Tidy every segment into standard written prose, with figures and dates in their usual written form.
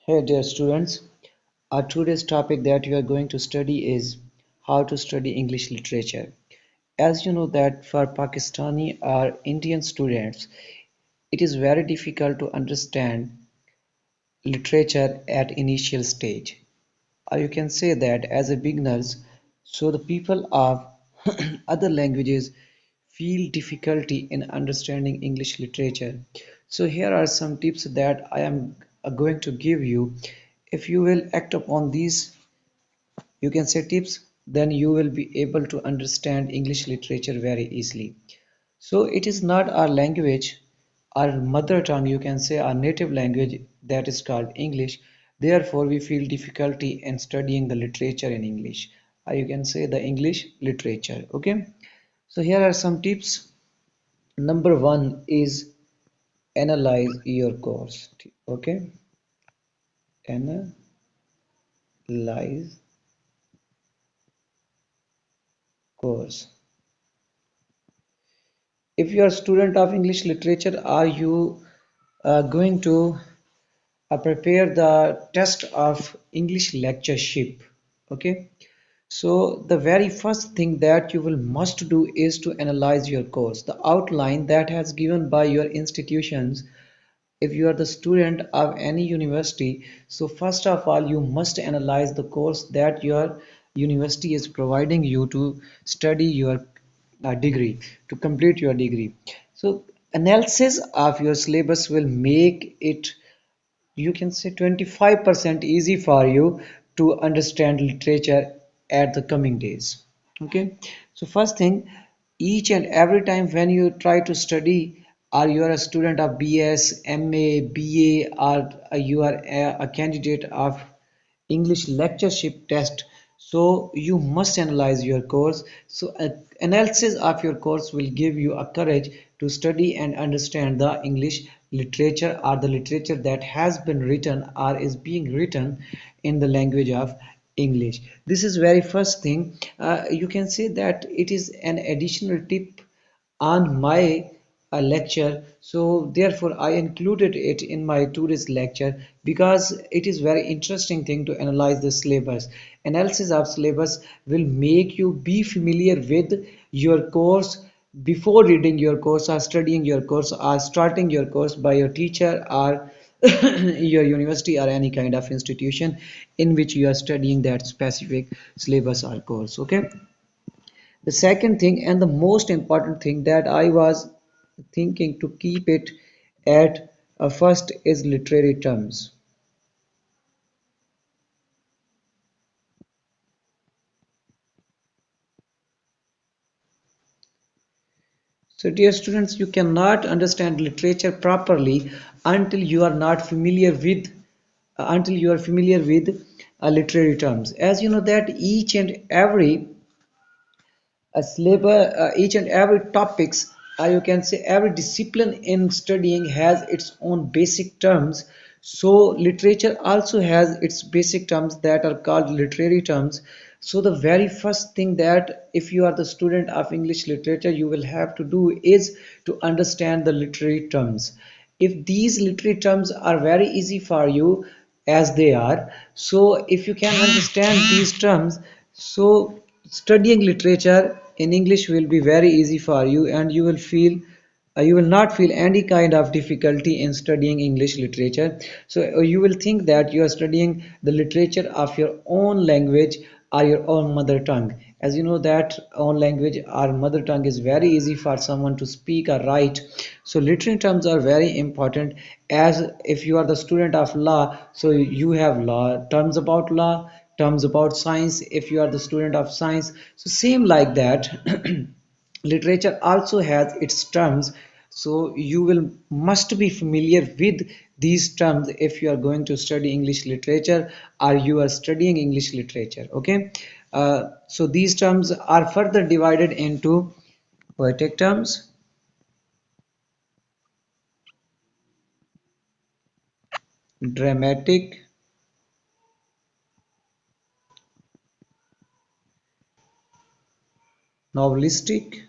Hey dear students, our today's topic that we are going to study is how to study English literature. As you know that for Pakistani or Indian students, it is very difficult to understand literature at initial stage. Or you can say that as a beginners, so the people of other languages feel difficulty in understanding English literature. So here are some tips that I am going to give you. If you will act upon these, you can say tips, then you will be able to understand English literature very easily. So it is not our language, our mother tongue, you can say our native language, that is called English. Therefore, we feel difficulty in studying the literature in English. Or you can say the English literature. Okay. So here are some tips. Number one is analyze your course. Okay. Analyze course. If you are a student of English literature, are you going to prepare the test of English lectureship? Okay, so the very first thing that you will must do is to analyze your course, the outline that has given by your institutions. If you are the student of any university, so first of all you must analyze the course that your university is providing you to study your degree, to complete your degree. So analysis of your syllabus will make it, you can say, 25% easy for you to understand literature at the coming days. Okay, so first thing, each and every time when you try to study, or you are a student of BS, MA, BA, or you are a candidate of English lectureship test, so you must analyze your course. So analysis of your course will give you a courage to study and understand the English literature, or the literature that has been written or is being written in the language of English. This is very first thing. You can say that it is an additional tip on my lecture, so therefore I included it in my today's lecture because it is very interesting thing to analyze the syllabus. Analysis of syllabus will make you be familiar with your course before reading your course or studying your course or starting your course by your teacher or your university or any kind of institution in which you are studying that specific syllabus or course. Okay, the second thing and the most important thing that I was thinking to keep it at first is literary terms. So dear students, you cannot understand literature properly until you are not familiar with until you are familiar with literary terms. As you know that each and every syllabus, each and every topics, you can say every discipline in studying has its own basic terms. So literature also has its basic terms that are called literary terms. So the very first thing that if you are the student of English literature you will have to do is to understand the literary terms. If these literary terms are very easy for you as they are, so if you can understand these terms, so studying literature in English will be very easy for you and you will not feel any kind of difficulty in studying English literature. So you will think that you are studying the literature of your own language or your own mother tongue. As you know that own language or mother tongue is very easy for someone to speak or write. So literary terms are very important. As if you are the student of law, so you have law terms about law, terms about science if you are the student of science. So same like that. Literature also has its terms, so you will must be familiar with these terms if you are going to study English literature or you are studying English literature. Okay, so these terms are further divided into poetic terms, dramatic, novelistic.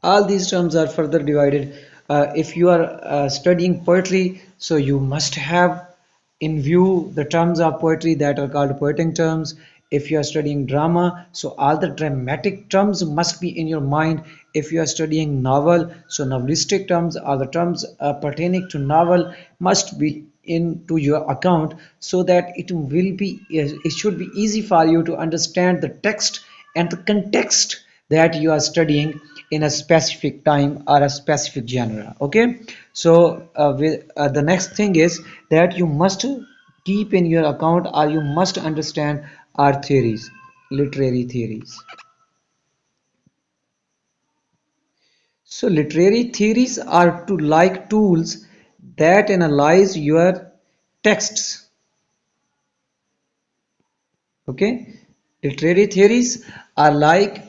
All these terms are further divided. if you are studying poetry, so you must have in view the terms of poetry that are called poetic terms. If you are studying drama, so all the dramatic terms must be in your mind. If you are studying novel, so novelistic terms or the terms pertaining to novel must be into your account, so that it should be easy for you to understand the text and the context that you are studying in a specific time or a specific genre. Okay, so the next thing is that you must keep in your account or you must understand our theories, literary theories. So literary theories are to like tools that analyze your texts. Okay, literary theories are like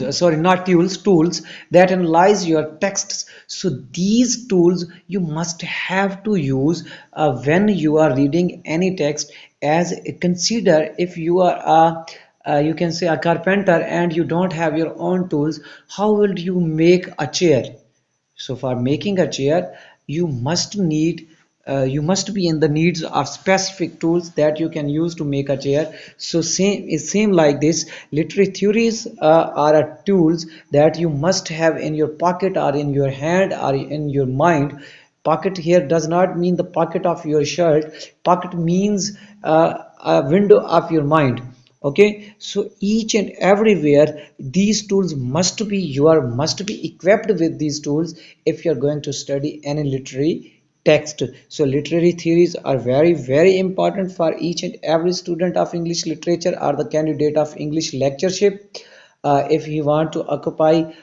sorry, not tools that analyze your texts. So these tools you must have to use when you are reading any text. As consider, if you are you can say a carpenter and you don't have your own tools, how will you make a chair? So for making a chair, you must be in the needs of specific tools that you can use to make a chair. So same like this. Literary theories are tools that you must have in your pocket or in your hand or in your mind. Pocket here does not mean the pocket of your shirt. Pocket means a window of your mind. Okay, so each and everywhere these tools must be equipped with these tools if you're going to study any literary text. So literary theories are very important for each and every student of English literature or the candidate of English lectureship, if he want to occupy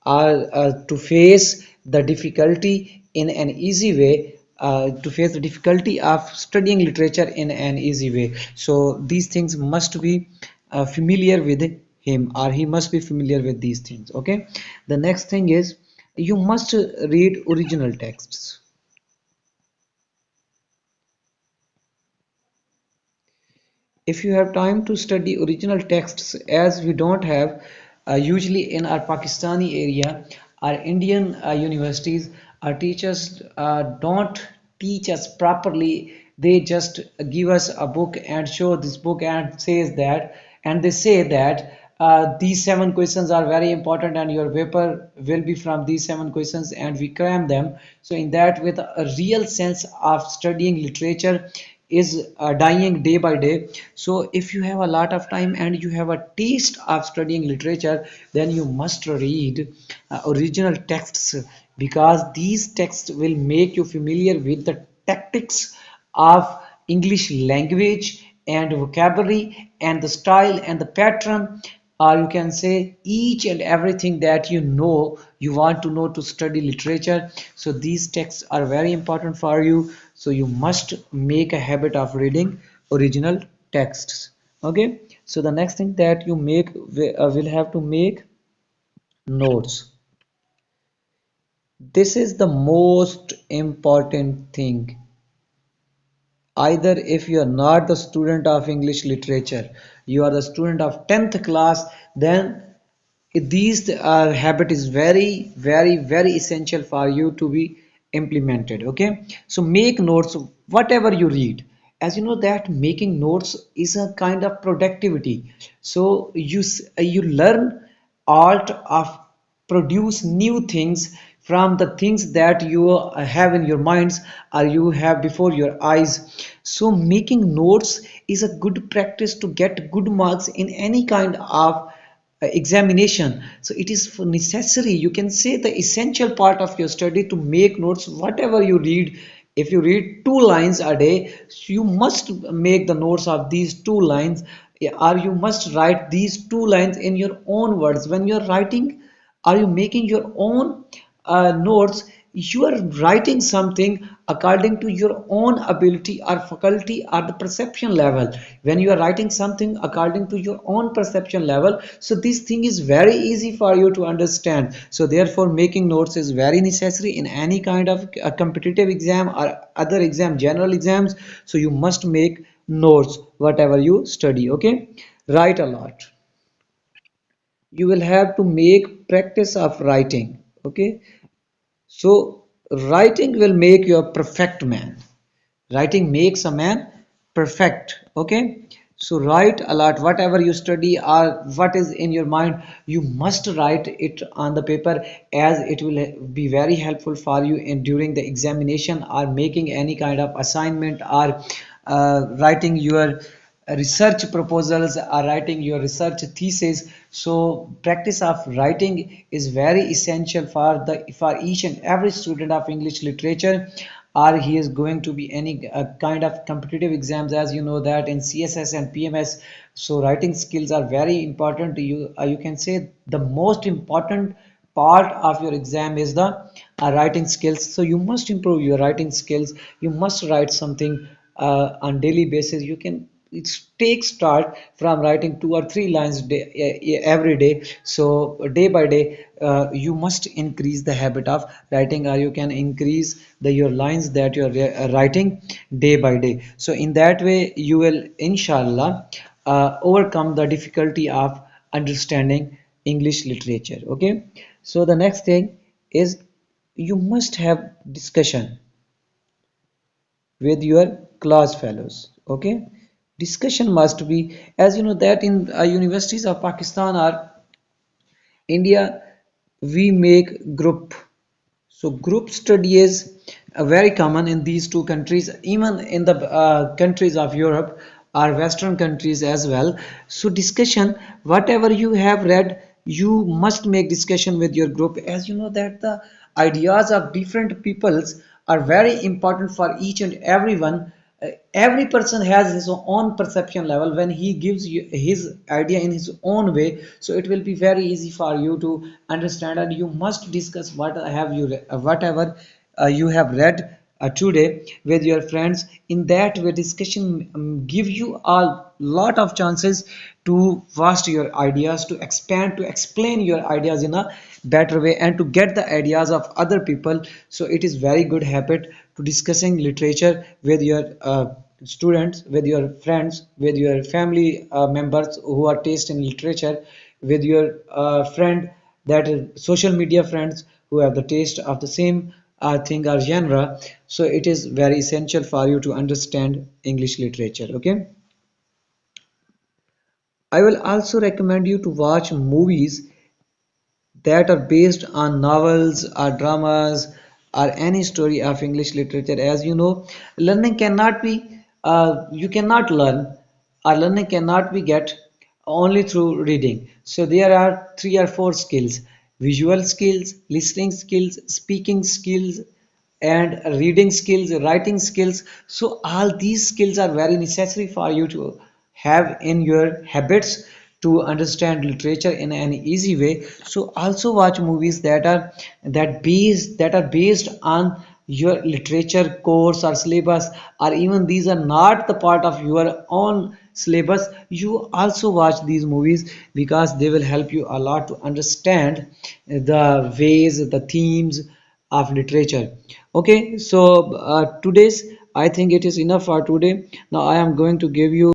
or to face the difficulty in an easy way, to face the difficulty of studying literature in an easy way. So these things must be familiar with him, or he must be familiar with these things. Okay, the next thing is you must read original texts. If you have time to study original texts, as we don't have, usually in our Pakistani area, our Indian universities, our teachers don't teach us properly. They just give us a book and show this book and they say that these seven questions are very important and your paper will be from these seven questions, and we cram them. So in that, with a real sense of studying literature is dying day by day. So if you have a lot of time and you have a taste of studying literature, then you must read original texts, because these texts will make you familiar with the tactics of English language and vocabulary and the style and the pattern, or you can say each and everything that you want to know to study literature. So these texts are very important for you, so you must make a habit of reading original texts. Okay, so the next thing that you will have to make notes. This is the most important thing. Either if you are not the student of English literature, you are the student of 10th class, then these habit is very essential for you to be implemented. Okay, so make notes whatever you read. As you know that making notes is a kind of productivity. So you learn art of produce new things from the things that you have in your minds or you have before your eyes. So making notes is a good practice to get good marks in any kind of examination. So it is necessary, you can say the essential part of your study, to make notes whatever you read. If you read 2 lines a day, you must make the notes of these 2 lines, or you must write these 2 lines in your own words. When you're writing, are you making your own notes, you are writing something according to your own ability or faculty or the perception level. When you are writing something according to your own perception level, so this thing is very easy for you to understand. So therefore making notes is very necessary in any kind of a competitive exam or other exam, general exams. So you must make notes whatever you study. Okay, write a lot. You will have to make practice of writing. Okay, So writing will make you a perfect man. Writing makes a man perfect. Okay, so write a lot. Whatever you study or what is in your mind, you must write it on the paper, as it will be very helpful for you in during the examination or making any kind of assignment, or writing your research proposals or writing your research thesis. So practice of writing is very essential for the for each and every student of English literature, or he is going to be any kind of competitive exams. As you know that in CSS and PMS, so writing skills are very important. You can say the most important part of your exam is the writing skills. So you must improve your writing skills. You must write something on daily basis. You can it takes start from writing 2 or 3 lines every day. So day by day, you must increase the habit of writing, or you can increase the your lines that you are writing day by day. So in that way, you will inshallah overcome the difficulty of understanding English literature. Okay, so the next thing is you must have discussion with your class fellows. Okay, discussion must be, as you know that in universities of Pakistan or India, we make group. So group study is very common in these two countries, even in the countries of Europe or Western countries as well. So discussion, whatever you have read, you must make discussion with your group, as you know that the ideas of different peoples are very important for each and everyone. Every person has his own perception level. When he gives you his idea in his own way, so it will be very easy for you to understand, and you must discuss whatever you have read today with your friends. In that way, discussion give you a lot of chances to vast your ideas, to expand, to explain your ideas in a better way, and to get the ideas of other people. So it is very good habit to discussing literature with your students, with your friends, with your family members who are taste in literature, with your friend, that is social media friends, who have the taste of the same thing or genre. So it is very essential for you to understand English literature. Okay, I will also recommend you to watch movies that are based on novels or dramas or any story of English literature. As you know, learning cannot be, you cannot learn, or learning cannot be get only through reading. So there are 3 or 4 skills: visual skills, listening skills, speaking skills, and reading skills, writing skills. So all these skills are very necessary for you to have in your habits to understand literature in an easy way. So also watch movies that are based on your literature course or syllabus, or even these are not the part of your own syllabus. You also watch these movies because they will help you a lot to understand the ways, the themes of literature. Okay, so today's, I think it is enough for today. Now I am going to give you